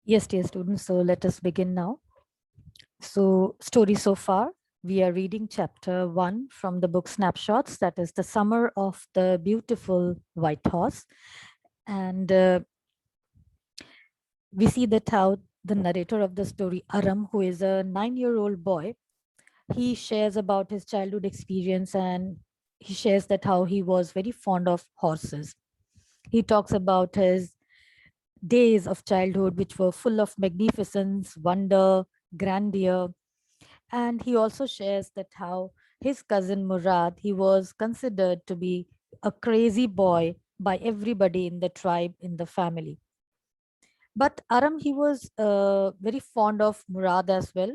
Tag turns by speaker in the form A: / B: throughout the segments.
A: Yes, dear students, so let us begin now. So, story so far, we are reading chapter 1 from the book Snapshots, that is the summer of the beautiful white horse. And we see that how the narrator of the story, Aram, who is a 9-year-old boy, he shares about his childhood experience, and he shares that how he was very fond of horses. He talks about his days of childhood, which were full of magnificence, wonder, grandeur. And he also shares that how his cousin Murad, he was considered to be a crazy boy by everybody in the tribe, in the family. But Aram, he was very fond of Murad as well.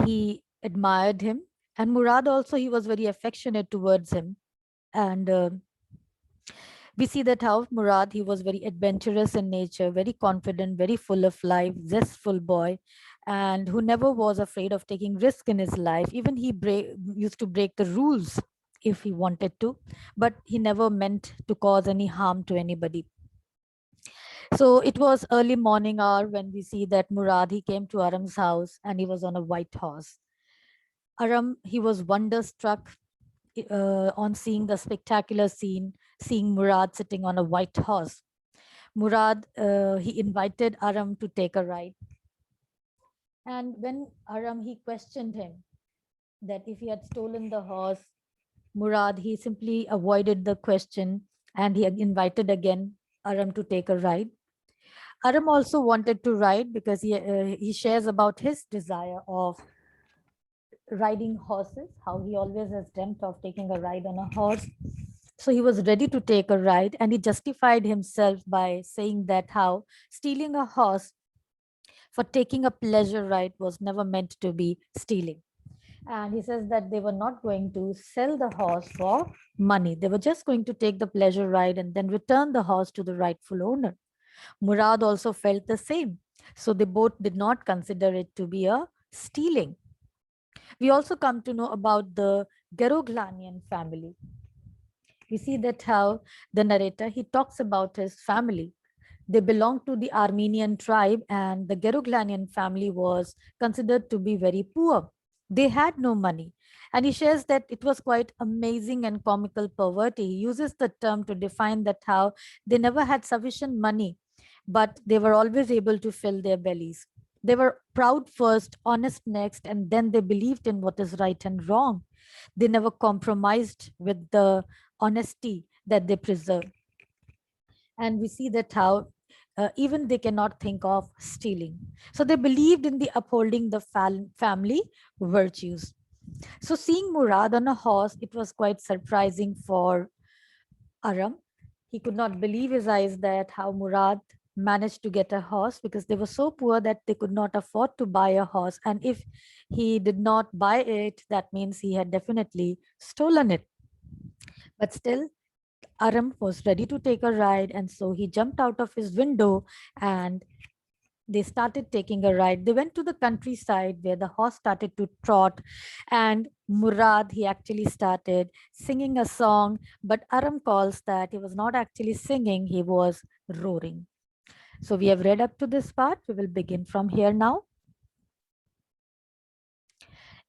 A: He admired him. And Murad also, he was very affectionate towards him. And we see that how Murad, he was very adventurous in nature, very confident, very full of life, zestful boy, and who never was afraid of taking risk in his life. Even he used to break the rules if he wanted to, but he never meant to cause any harm to anybody. So it was early morning hour when we see that Murad, he came to Aram's house and he was on a white horse. Aram, he was wonderstruck on seeing the spectacular scene, seeing Murad sitting on a white horse. Murad, he invited Aram to take a ride. And when Aram, he questioned him that if he had stolen the horse, Murad, he simply avoided the question and he had invited again Aram to take a ride. Aram also wanted to ride because he shares about his desire of riding horses, how he always has dreamt of taking a ride on a horse. So he was ready to take a ride, and he justified himself by saying that how stealing a horse for taking a pleasure ride was never meant to be stealing. And he says that they were not going to sell the horse for money. They were just going to take the pleasure ride and then return the horse to the rightful owner. Murad also felt the same. So they both did not consider it to be a stealing. We also come to know about the Geroglanian family. We see that how the narrator, he talks about his family. They belonged to the Armenian tribe, and the Geroglanian family was considered to be very poor. They had no money. And he shares that it was quite amazing and comical poverty. He uses the term to define that how they never had sufficient money, but they were always able to fill their bellies. They were proud first, honest next, and then they believed in what is right and wrong. They never compromised with the honesty that they preserved. And we see that how even they cannot think of stealing. So they believed in the upholding the family virtues. So seeing Murad on a horse, it was quite surprising for Aram. He could not believe his eyes that how Murad managed to get a horse, because they were so poor that they could not afford to buy a horse. And if he did not buy it, that means he had definitely stolen it. But still, Aram was ready to take a ride, and so he jumped out of his window and they started taking a ride. They went to the countryside where the horse started to trot, and Murad, he actually started singing a song, but Aram calls that he was not actually singing, he was roaring. So we have read up to this part. We will begin from here now.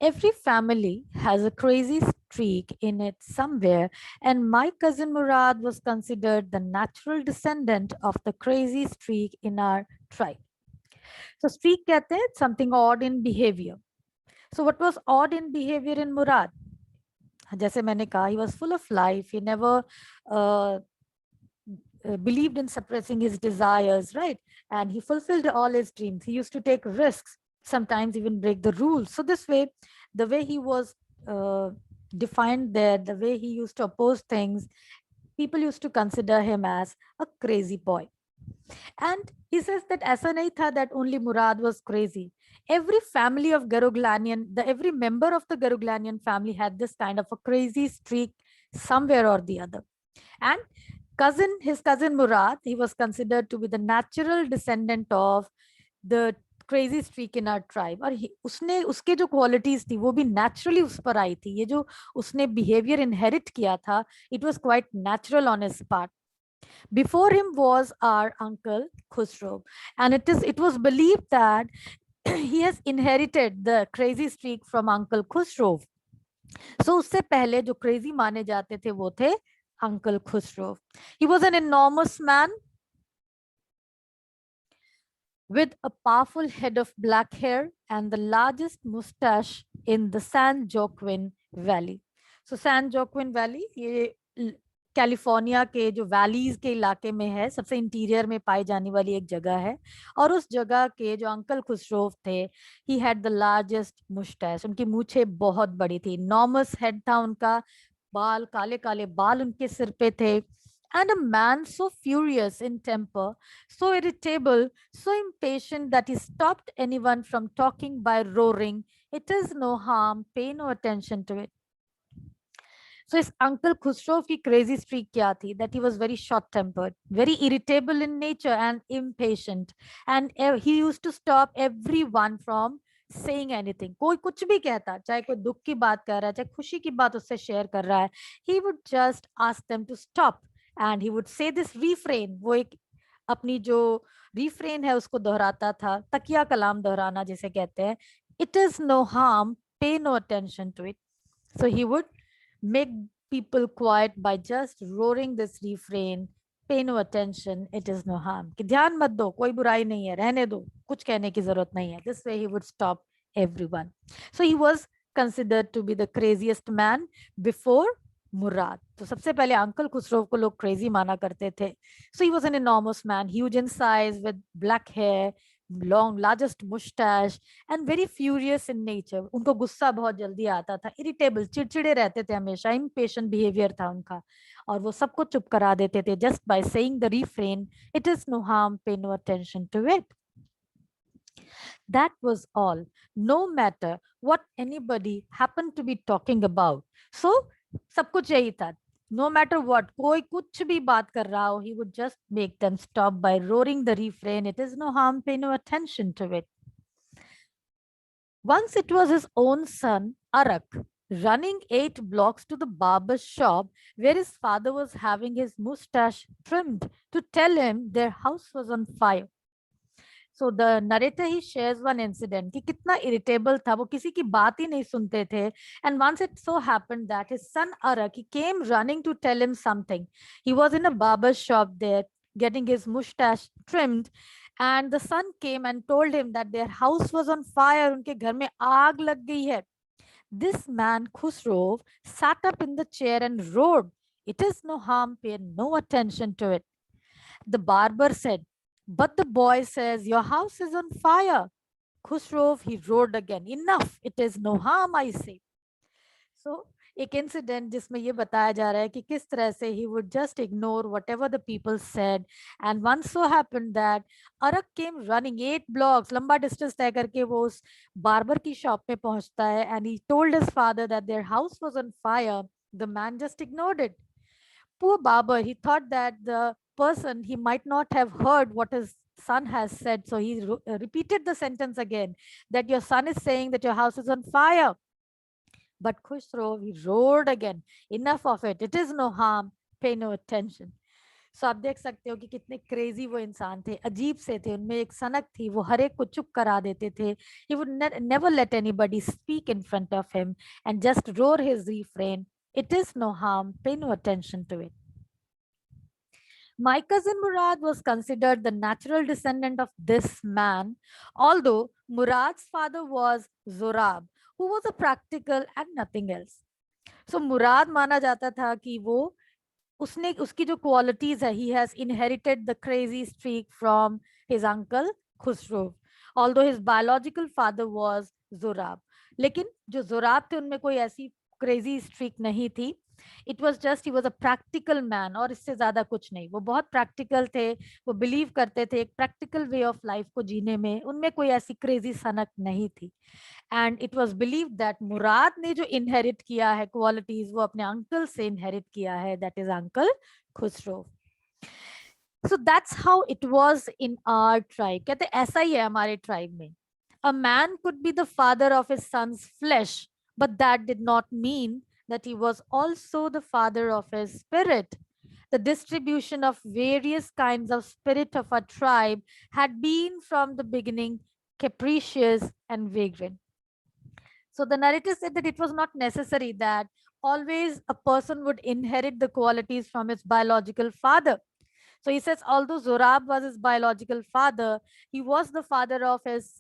A: Every family has a crazy streak in it somewhere, and my cousin Murad was considered the natural descendant of the crazy streak in our tribe. So streak कहते हैं something odd in behavior. So what was odd in behavior in Murad? जैसे मैंने कहा, he was full of life. He never uh, believed in suppressing his desires, right? And he fulfilled all his dreams. He used to take risks, sometimes even break the rules. So this way, the way he was defined there, the way he used to oppose things, people used to consider him as a crazy boy. And he says that ऐसा नहीं था that only Murad was crazy. Every family of Garuglanian, every member of the Garuglanian family had this kind of a crazy streak somewhere or the other. And his cousin Murad, he was considered to be the natural descendant of the crazy streak in our tribe. और उसने उसके जो qualities थी वो भी naturally उस पर आई थी. ये जो उसने behavior inherit किया था, it was quite natural on his part. Before him was our uncle Khusro, and it was believed that he has inherited the crazy streak from Uncle Khusro. So उससे पहले जो crazy माने जाते थे वो थे Uncle Khusro. He was an enormous man with a powerful head of black hair and the largest mustache in the San Joaquin Valley. So San Joaquin Valley ये California के जो वैलीज के इलाके में है, सबसे इंटीरियर में पाई जाने वाली एक जगह है, और उस जगह के जो अंकल खुसरो थे, he had the largest moustache, उनकी मूछें बहुत बड़ी थी, नॉर्मस हेड था उनका, बाल काले काले बाल उनके सिर पे थे, and a man so furious in temper, so irritable, so impatient that he stopped anyone from talking by roaring, "It is no harm, pay no attention to it." So his uncle Khusro की crazy streak क्या थी? That he was very short-tempered, very irritable in nature and impatient, and he used to stop everyone from saying anything. कोई कुछ भी कहता, चाहे कोई दुख की बात कर रहा है, चाहे खुशी की बात उससे शेयर कर रहा है, he would just ask them to stop, and he would say this refrain. वो एक अपनी जो refrain है उसको दोहराता था, तकिया कलाम दोहराना जिसे कहते हैं. It is no harm, pay no attention to it. So he would make people quiet by just roaring this refrain, pay no attention, it is no harm. कि ध्यान मत दो, कोई बुराई नहीं है, रहने दो, कुछ कहने की जरूरत नहीं है. This way he would stop everyone. So he was considered to be the craziest man before मुराद. तो सबसे पहले अंकल खुसरो को लोग क्रेजी माना करते थे. So he was an enormous man, huge in size, with black hair, long largest mustache, and very furious in nature. उनको गुस्सा बहुत जल्दी आता था, irritable, चिड़चिड़े रहते थे हमेशा, impatient behavior था उनका, और वो सबको चुप करा देते थे just by saying the refrain, "It is no harm, pay no attention to it." That was all, no matter what anybody happened to be talking about. So सब कुछ यही था, no matter what, कोई कुछ भी बात कर रहा हो, he would just make them stop by roaring the refrain, "It is no harm, pay no attention to it." Once it was his own son, Arak, running 8 blocks to the barber's shop where his father was having his mustache trimmed, to tell him their house was on fire. So the narrator, he shares one incident कि कितना irritable था, वो किसी की बात ही नहीं सुनते थे. And once it so happened that his son Arak, he came running to tell him something. He was in a barber's shop there getting his mustache trimmed, and the son came and told him that their house was on fire, उनके घर में आग लग गई है. This man Khusro sat up in the chair and roared, "It is no harm, pay no attention to it." The barber said, "But the boy says your house is on fire." Khusro, he roared again, "Enough, it is no harm, I say." So एक incident जिसमें ये बताया जा रहा है कि किस तरह से he would just ignore whatever the people said, and once so happened that Arak came running 8 blocks, लंबा डिस्टेंस तय करके वो उस बार्बर की शॉप में पहुंचता है, and he told his father that their house was on fire. The man just ignored it. Poor barber, he thought that the person, he might not have heard what his son has said, so he repeated the sentence again, that your son is saying that your house is on fire. But Khusro, he roared again, "Enough of it, it is no harm, pay no attention." सो आप देख सकते हो कि कितने crazy वो इंसान थे, अजीब से थे, उनमें एक सनक थी, वो हर एक को चुप करा देते थे. He would never let anybody speak in front of him and just roar his refrain, "It is no harm, pay no attention to it." My cousin Murad was considered the natural descendant of this man, although Murad's father was Zorab, who was a practical and nothing else. So Murad माना जाता था कि वो उसने उसकी जो qualities है, he has inherited the crazy streak from his uncle Khusro, although his biological father was Zorab. लेकिन जो जोराब थे उनमें कोई ऐसी क्रेजी स्ट्रीक नहीं थी. It was just he was a practical man, और इससे ज्यादा कुछ नहीं. वो बहुत प्रैक्टिकल थे, वो बिलीव करते थे एक प्रैक्टिकल वे ऑफ लाइफ को जीने में, उनमें कोई ऐसी क्रेजी सनक नहीं थी. And it was believe that Murad ने जो इनहेरिट किया है क्वालिटीज, वो अपने अंकल से इनहेरिट किया है, that is uncle Khusro. So that's how it was in our tribe. कहते ऐसा ही है हमारे ट्राइब में. A man could be the father of his son's flesh, but that did not mean that he was also the father of his spirit. the distribution of various kinds of spirit of a tribe had been from the beginning capricious and vagrant. So the narrator said that it was not necessary that always a person would inherit the qualities from his biological father. So he says, although Zorab was his biological father, he was the father of his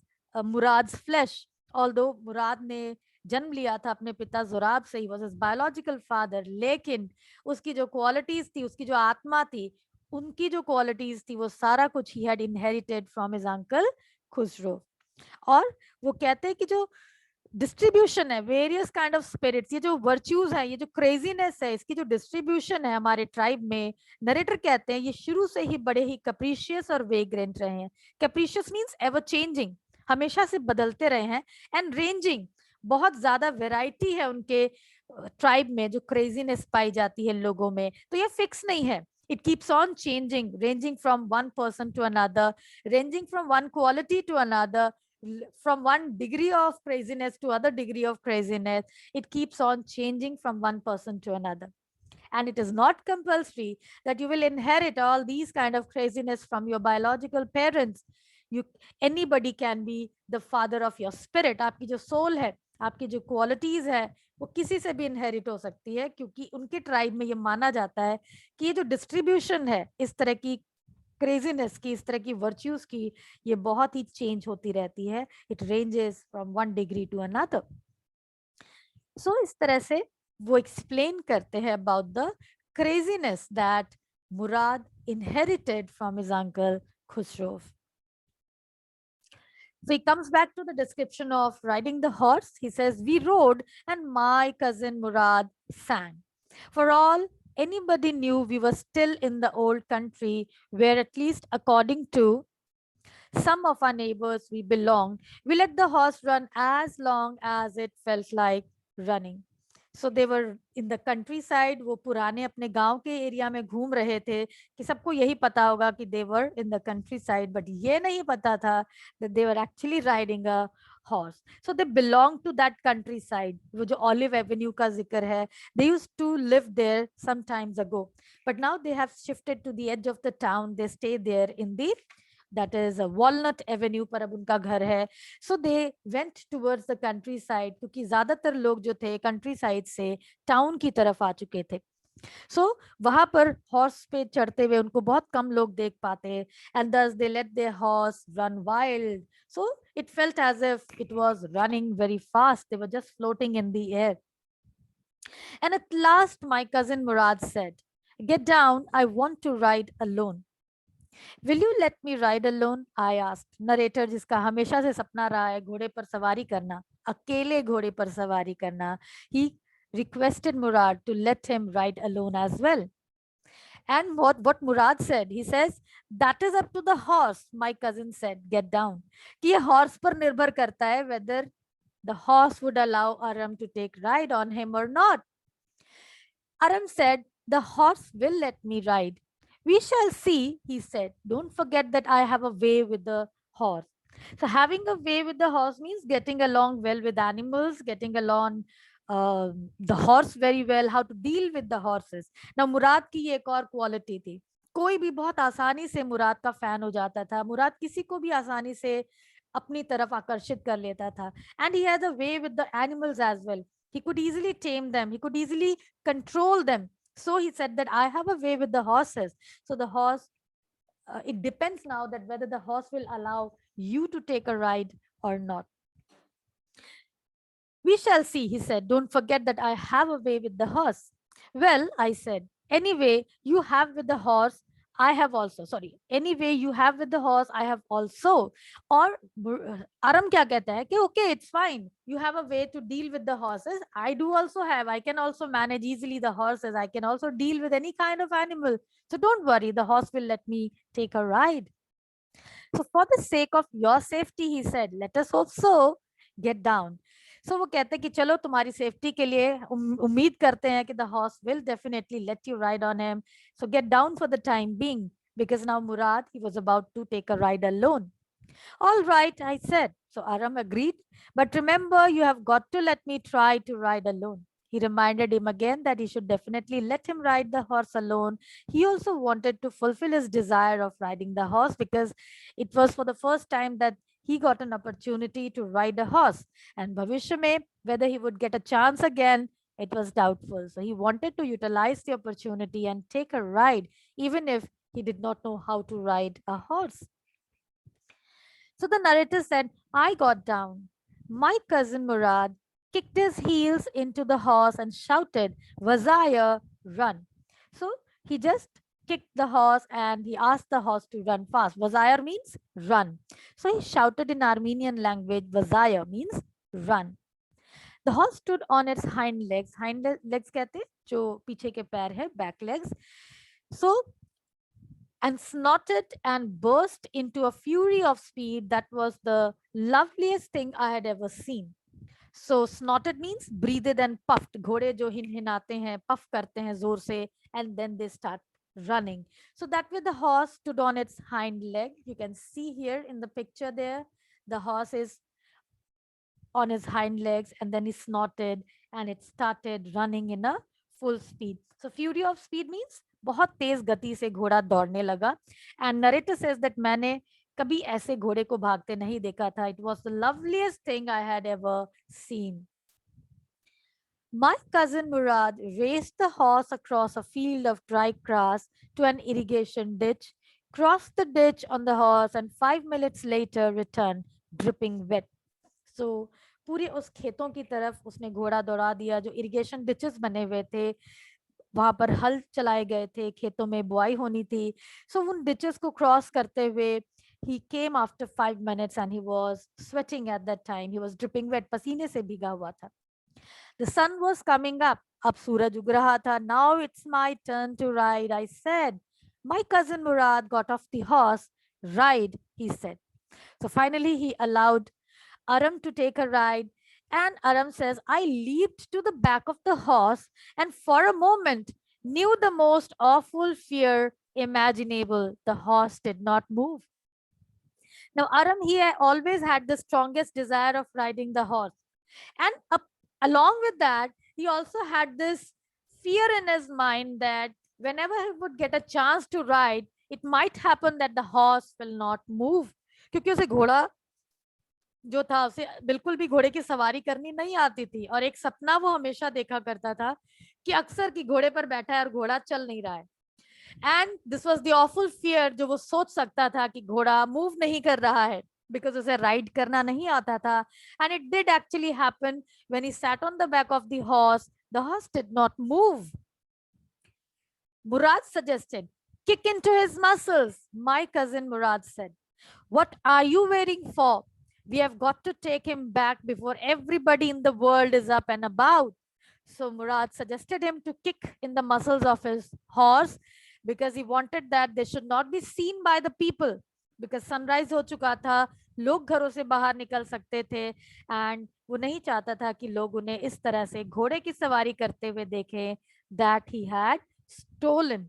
A: Murad's flesh. Although Murad ने जन्म लिया था अपने पिता जोराब से, he was his biological father, लेकिन उसकी जो qualities थी, उसकी जो आत्मा थी, उनकी जो qualities थी, वो सारा कुछ he had inherited from his uncle Khusro. और वो कहते हैं कि जो डिस्ट्रीब्यूशन है वेरियस काइंड ऑफ स्पिरिट्स, ये जो वर्च्यूज है, ये जो क्रेजीनेस है, इसकी जो डिस्ट्रीब्यूशन है हमारे ट्राइब में, नरेटर कहते हैं ये शुरू से ही बड़े ही कैप्रिशियस और वेग्रेंट रहे हैं. कैप्रिशियस मींस एवर चेंजिंग, हमेशा से बदलते रहे हैं. एंड रेंजिंग, बहुत ज्यादा वेराइटी है उनके ट्राइब में जो क्रेजीनेस पाई जाती है लोगों में. तो ये फिक्स नहीं है, it keeps on changing, ranging from one person to another, ranging from one quality to another, from one degree of craziness to other degree of craziness. It keeps on changing from one person to another. And it is not compulsory that you will inherit all these kind of craziness from your biological parents. You, anybody can be the father of your spirit. आपकी जो soul है, आपकी जो qualities है, वो किसी से भी inherit हो सकती है, क्योंकि उनके tribe में ये माना जाता है कि ये जो distribution है इस तरह की क्रेजीनेस की, इस तरह की वर्च्यूज की, ये बहुत ही चेंज होती रहती है. It ranges from one degree to another. So इस तरह से वो एक्सप्लेन करते हैं about the craziness that Murad inherited from his uncle Khusro. So he comes back to the description of riding the horse. He says, we rode and my cousin Murad sang. For all anybody knew, we were still in the old country where, at least according to some of our neighbors we belonged, we let the horse run as long as it felt like running. So there in the country side, वो पुराने अपने गांव के area में घूम रहे थे. कि सबको यही पता होगा कि they were in the country side, but ये नहीं पता था that they were actually riding a horse. So they belong to that country side. वो जो ऑलिव एवेन्यू का जिक्र है, they used to live there some times ago, but now they have shifted to the edge of the town. They stay there in the, that is a Walnut Avenue पर अब उनका घर है. So they went towards the countryside, क्योंकि ज्यादातर लोग जो थे कंट्री साइड से टाउन की तरफ आ चुके थे. So वहां पर हॉर्स पे चढ़ते हुए उनको बहुत कम लोग देख पाते. And thus they let their horse run wild. So it felt as if it was running very fast. They were just floating in the air. And at last my cousin Murad said, "Get down, I want to ride alone." Will you let me ride alone? I asked. Narrator जिसका हमेशा से सपना रहा है घोड़े पर सवारी करना, अकेले घोड़े पर सवारी करना, he requested Murad to let him ride alone as well. And what Murad said, he says, that is up to the horse. My cousin said, get down. कि ये horse पर निर्भर करता है whether the horse would allow Aram to take ride on him or not. Aram said, the horse will let me ride. We shall see, he said. Don't forget that I have a way with the horse. So having a way with the horse means getting along well with animals, getting along the horse very well, how to deal with the horses. Now मुराद की एक और quality थी, कोई भी बहुत आसानी से मुराद का फैन हो जाता था. मुराद किसी को भी आसानी से अपनी तरफ आकर्षित कर लेता था. And he has a way with the animals as well. He could easily tame them. He could easily control them. So he said that I have a way with the horses. So the horse, it depends now that whether the horse will allow you to take a ride or not. We shall see, he said. Don't forget that I have a way with the horse. Well, I said, anyway, you have with the horse, I have also. Sorry, anyway, you have with the horse, I have also. Or Aram kya कहता है कि okay, it's fine. You have a way to deal with the horses. I do also have. I can also manage easily the horses. I can also deal with any kind of animal. So don't worry, the horse will let me take a ride. So for the sake of your safety, he said, let us hope so. Get down. So वो कहते हैं कि चलो तुम्हारी safety के लिए उम्मीद करते हैं कि the horse will definitely let you ride on him. So get down for the time being, because now Murad, he was about to take a ride alone. All right, I said. So Aram agreed. But remember, you have got to let me try to ride alone. He reminded him again that he should definitely let him ride the horse alone. He also wanted to fulfill his desire of riding the horse because it was for the first time that he got an opportunity to ride a horse. And Bhavishya mein, whether he would get a chance again, it was doubtful. So he wanted to utilize the opportunity and take a ride, even if he did not know how to ride a horse. So the narrator said, I got down. My cousin Murad kicked his heels into the horse and shouted, Wazaya, run. So he just kicked the horse and he asked the horse to run fast. Wazayar means run. So he shouted in Armenian language, Wazaya means run. The horse stood on its hind legs. Hind legs कहते हैं जो पीछे के पैर है, back legs. So and snorted and burst into a fury of speed that was the loveliest thing I had ever seen. So snorted means breathed and puffed. घोड़े जो हिनहिनाते हैं, puff करते हैं जोर से, and then they start running. So that way the horse stood on its hind leg. You can see here in the picture there, the horse is on his hind legs and then he snorted and it started running in a full speed. So fury of speed means बहुत तेज गति से घोड़ा दौड़ने लगा. And narrator says that मैंने कभी ऐसे घोड़े को भागते नहीं देखा था. It was the loveliest thing I had ever seen. My cousin Murad raced the horse across a field of dry grass to an irrigation ditch, crossed the ditch on the horse, and 5 minutes later returned, dripping wet. So पूरे उस खेतों की तरफ उसने घोड़ा दौड़ा दिया जो इरिगेशन डिचेस बने हुए थे, वहां पर हल चलाए गए थे, खेतों में बुआई होनी थी. सो उन डिचेस को क्रॉस करते हुए he came after 5 minutes and he was sweating at that time. He was dripping wet, पसीने से भीगा हुआ था. The sun was coming up. अब सूरज उग रहा था. Now it's my turn to ride, I said. My cousin Murad got off the horse. Ride, he said. So finally he allowed Aram to take a ride. And Aram says, I leaped to the back of the horse and for a moment knew the most awful fear imaginable. The horse did not move. Now, Aram, he always had the strongest desire of riding the horse. And along with that, he also had this fear in his mind that whenever he would get a chance to ride, it might happen that the horse will not move. क्योंकि उसे घोड़ा जो था उसे बिल्कुल भी घोड़े की सवारी करनी नहीं आती थी और एक सपना वो हमेशा देखा करता था कि अक्सर कि घोड़े पर बैठा है और घोड़ा चल नहीं रहा है. And this was the awful fear जो वो सोच सकता था कि घोड़ा मूव नहीं कर रहा है बिकॉज उसे राइड करना नहीं आता था. And it did actually happen when he sat on the back of the horse did not move. Murad suggested, kick into his muscles. My cousin Murad said, what are you waiting for? We have got to take him back before everybody in the world is up and about. So Murad suggested him to kick in the muscles of his horse because he wanted that they should not be seen by the people. Because sunrise हो चुका था, लोग घरों से बाहर निकल सकते थे and वो नहीं चाहता था कि लोग उन्हें इस तरह से घोड़े की सवारी करते हुए देखें that he had stolen.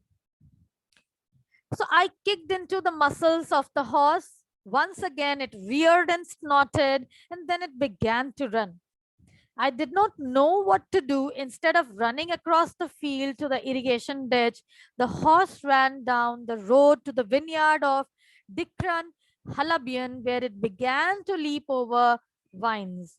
A: So I kicked into the muscles of the horse. Once again, it reared and snorted, and then it began to run. I did not know what to do. Instead of running across the field to the irrigation ditch, the horse ran down the road to the vineyard of Dikran Halabian, where it began to leap over vines.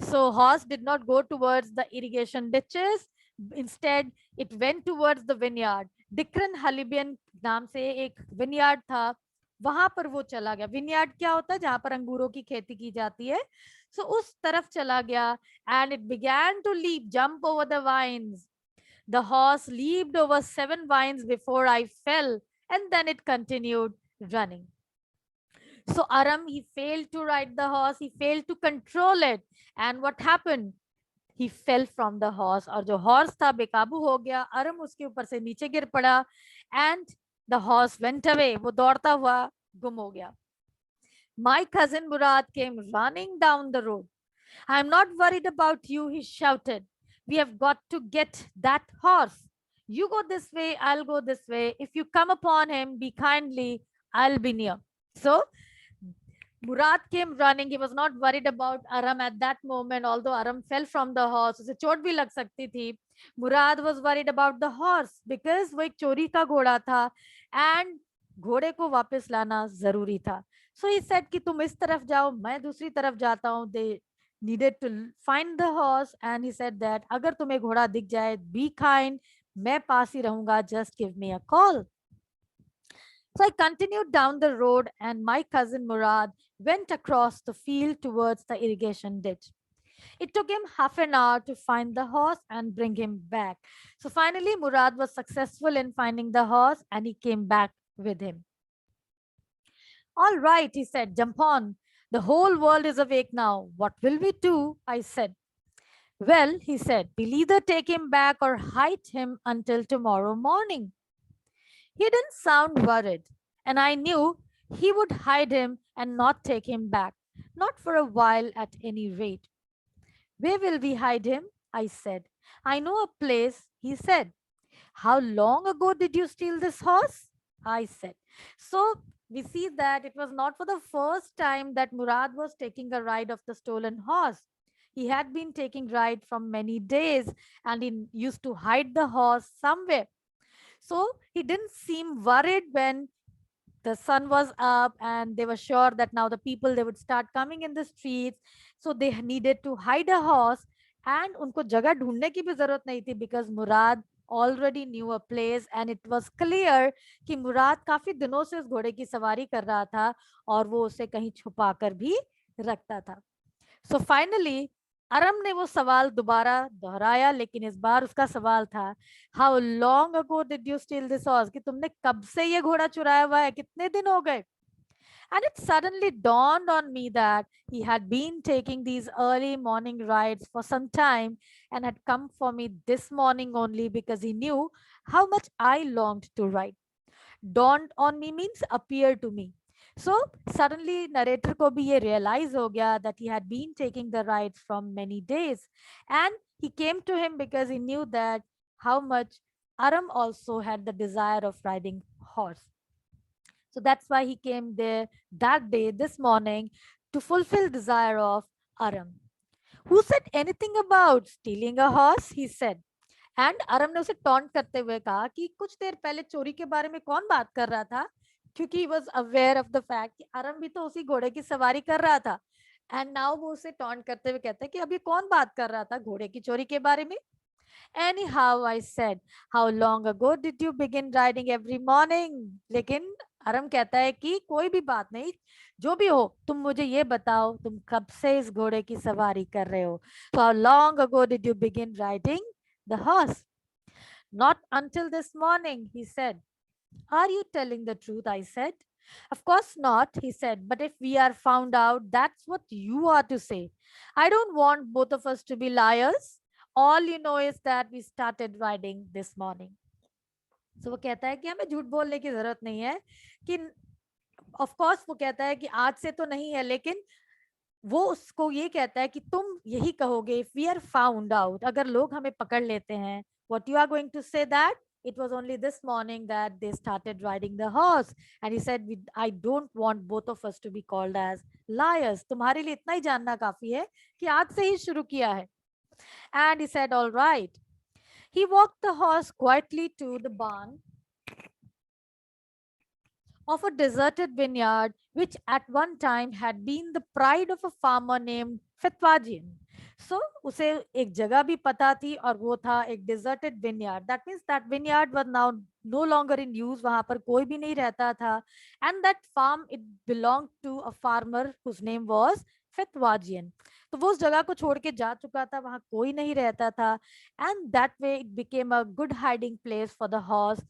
A: So horse did not go towards the irrigation ditches. Instead, it went towards the vineyard. Dikran Halabian नाम से एक vineyard था, वहां पर वो चला गया. Vineyard क्या होता है? जहां पर अंगूरों की खेती की जाती है. सो उस तरफ चला गया and it began to leap, jump over the vines. The horse leaped over 7 vines before I fell, and then it continued running. So Aram, he failed to ride the horse, he failed to control it. And what happened? He fell from the horse. और जो horse था बेकाबू हो गया. Aram उसके ऊपर से नीचे गिर पड़ा and the horse went away. वो दौड़ता हुआ गुम हो गया. My cousin Murad came running down the road. I'm not worried about you, he shouted. We have got to get that horse. You go this way, I'll go this way. If you come upon him, be kindly, I'll be near. So Murad came running. He was not worried about Aram at that moment, although Aram fell from the horse. उसे चोट भी लग सकती थी. Murad was worried about the horse because वो एक चोरी का घोड़ा था and घोड़े को वापस लाना जरूरी था. So he said कि तुम इस तरफ जाओ, मैं दूसरी तरफ जाता हूँ. They needed to find the horse and he said that अगर तुम्हें घोड़ा दिख जाए, be kind, मैं पास ही रहूंगा, just give me a call. So I continued down the road, and my cousin Murad went across the field towards the irrigation ditch. It took him half an hour to find the horse and bring him back. So finally, Murad was successful in finding the horse and he came back with him. All right, he said, jump on. The whole world is awake now. What will we do? I said. Well, he said, we'll either take him back or hide him until tomorrow morning. He didn't sound worried, and I knew he would hide him and not take him back, not for a while at any rate. Where will we hide him? I said. I know a place, he said. How long ago did you steal this horse? I said. So we see that it was not for the first time that Murad was taking a ride of the stolen horse. He had been taking ride from many days and he used to hide the horse somewhere. So he didn't seem worried when the sun was up and they were sure that now the people they would start coming in the streets, so they needed to hide a horse and उनको जगह ढूंढने की भी जरूरत नहीं थी because Murad already knew a place and it was clear कि मुराद काफी दिनों से उस घोड़े की सवारी कर रहा था और वो उसे कहीं छुपा कर भी रखता था. So finally अरम ने वो सवाल दोबारा दोहराया, लेकिन इस बार उसका सवाल था, how long ago did you steel this horse, कि तुमने कब से ये घोड़ा चुराया हुआ है, कितने दिन हो गए. And it suddenly dawned on me that he had been taking these early morning rides for some time and had come for me this morning only because he knew how much I longed to ride. Dawned on me means appear to me. So suddenly narrator ko bhi ye realize ho gaya that he had been taking the rides from many days, and he came to him because he knew that how much Aram also had the desire of riding horse. So that's why he came there that day, this morning, to fulfill desire of Aram. Who said anything about stealing a horse? He said. And Aram ने उसे taunt करते हुए कहा कि कुछ देर पहले चोरी के बारे में कौन बात कर रहा था, क्योंकि he was aware of the fact कि अरम भी तो उसी घोड़े की सवारी कर रहा था. एंड नाउ वो उसे टॉन्ट करते हुए कहता है कि अभी कौन बात कर रहा था घोड़े की चोरी के बारे में. Anyhow, I said, how long ago did you begin riding every morning? लेकिन अरम कहता है कि कोई भी बात नहीं, जो भी हो तुम मुझे ये बताओ तुम कब से इस घोड़े की सवारी कर रहे हो. So how long ago did you begin riding the horse? Not until this morning, he said. Are you telling the truth? I said. Of course not, he said. But if we are found out, that's what you are to say. I don't want both of us to be liars. All you know is that we started riding this morning. So वो कहता है कि हमें झूठ बोलने की जरूरत नहीं है कि ऑफ कोर्स वो कहता है कि आज से तो नहीं है, लेकिन वो उसको ये कहता है कि तुम यही कहोगे if we are found out, अगर लोग हमें पकड़ लेते हैं, what you are going to say that it was only this morning that they started riding the horse. And he said, I don't want both of us to be called as liars. तुम्हारे लिए इतना ही जानना काफी है कि आज से ही शुरू किया है. And he said, all right. He walked the horse quietly to the barn of a deserted vineyard, which at one time had been the pride of a farmer named Fetwajian. So उसे एक जगह भी पता थी और वो था एक deserted vineyard. That means that vineyard was now no longer in use. वहां पर कोई भी नहीं रहता था. And that farm, it belonged to a farmer whose name was Fetwajian. तो वो उस जगह को छोड़ के जा चुका था, वहां कोई नहीं रहता था. And that way it became a good hiding place for the horse.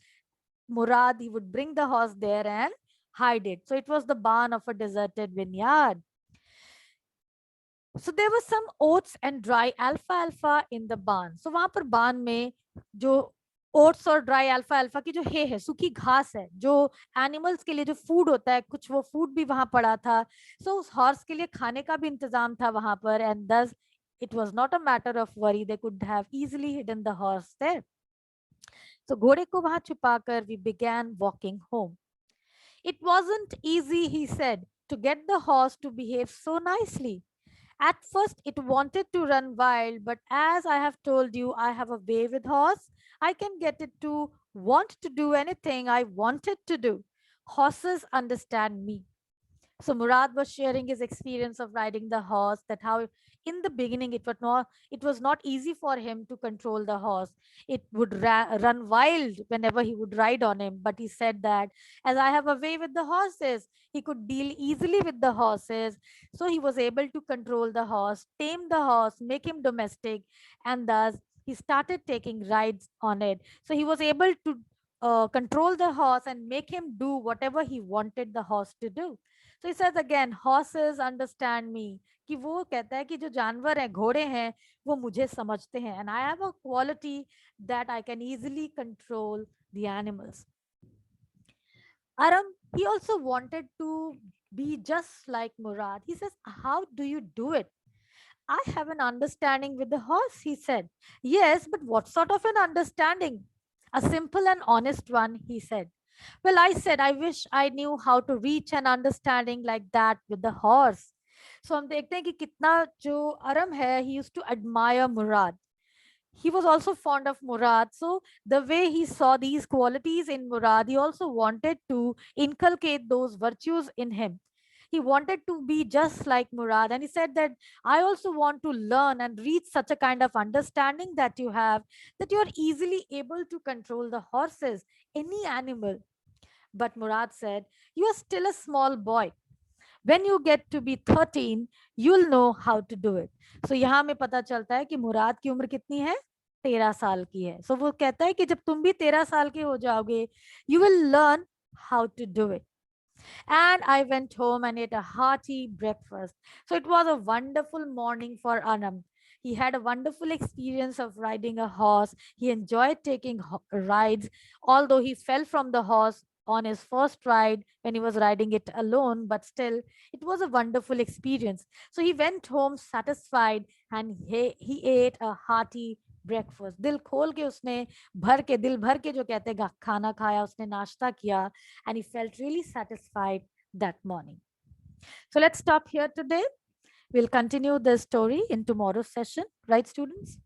A: Murad, he would bring the horse there and hide it. So it was the barn of a deserted vineyard. So there was some oats and dry alfalfa in the barn. So वहां पर barn में जो oats और dry alpha alpha की जो है सूखी घास है, जो एनिमल्स के लिए जो फूड होता है, कुछ वो फूड भी वहां पड़ा था. सो उस हॉर्स के लिए खाने का भी इंतजाम था वहां पर. एंड दस it was not a matter of worry. They could have easily hidden the horse there. So घोड़े को वहां छुपाकर we began walking home. It wasn't easy, he said. to get the horse to behave so nicely. At first, it wanted to run wild, but as I have told you, I have a way with horse. I can get it to want to do anything I want it to do. Horses understand me. So Murad was sharing his experience of riding the horse, that how in the beginning it was not easy for him to control the horse. It would run wild whenever he would ride on him. But he said that as I have a way with the horses, he could deal easily with the horses. So he was able to control the horse, tame the horse, make him domestic, and thus he started taking rides on it. So he was able to control the horse and make him do whatever he wanted the horse to do. So he says again, horses understand me. कि वो कहता है कि जो जानवर हैं, घोड़े हैं, वो मुझे समझते हैं. And I have a quality that I can easily control the animals. Aram, he also wanted to be just like Murad. He says, how do you do it? I have an understanding with the horse, he said. Yes, but what sort of an understanding? A simple and honest one, he said. Well, I said, I wish I knew how to reach an understanding like that with the horse. So हम देखते हैं कि कितना जो अरम है, he used to admire Murad. He was also fond of Murad. So the way he saw these qualities in Murad, he also wanted to inculcate those virtues in him. He wanted to be just like Murad. And he said that I also want to learn and reach such a kind of understanding that you have, that you are easily able to control the horses, any animal. But Murad said, you are still a small boy. When you get to be 13, you'll know how to do it. So यहाँ में पता चलता है कि मुराद की उम्र कितनी है, 13 साल की है. So वो कहता है कि जब तुम भी 13 साल के हो जाओगे, you will learn how to do it. And I went home and ate a hearty breakfast. So it was a wonderful morning for Anam. He had a wonderful experience of riding a horse. He enjoyed taking rides, although he fell from the horse on his first ride when he was riding it alone, but still, it was a wonderful experience. So he went home satisfied and he ate a hearty breakfast. दिल खोल के उसने भर के दिल भर के जो कहते हैं खाना खाया, उसने नाश्ता किया, and he felt really satisfied that morning. So let's stop here today. We'll continue the story in tomorrow's session, right, students?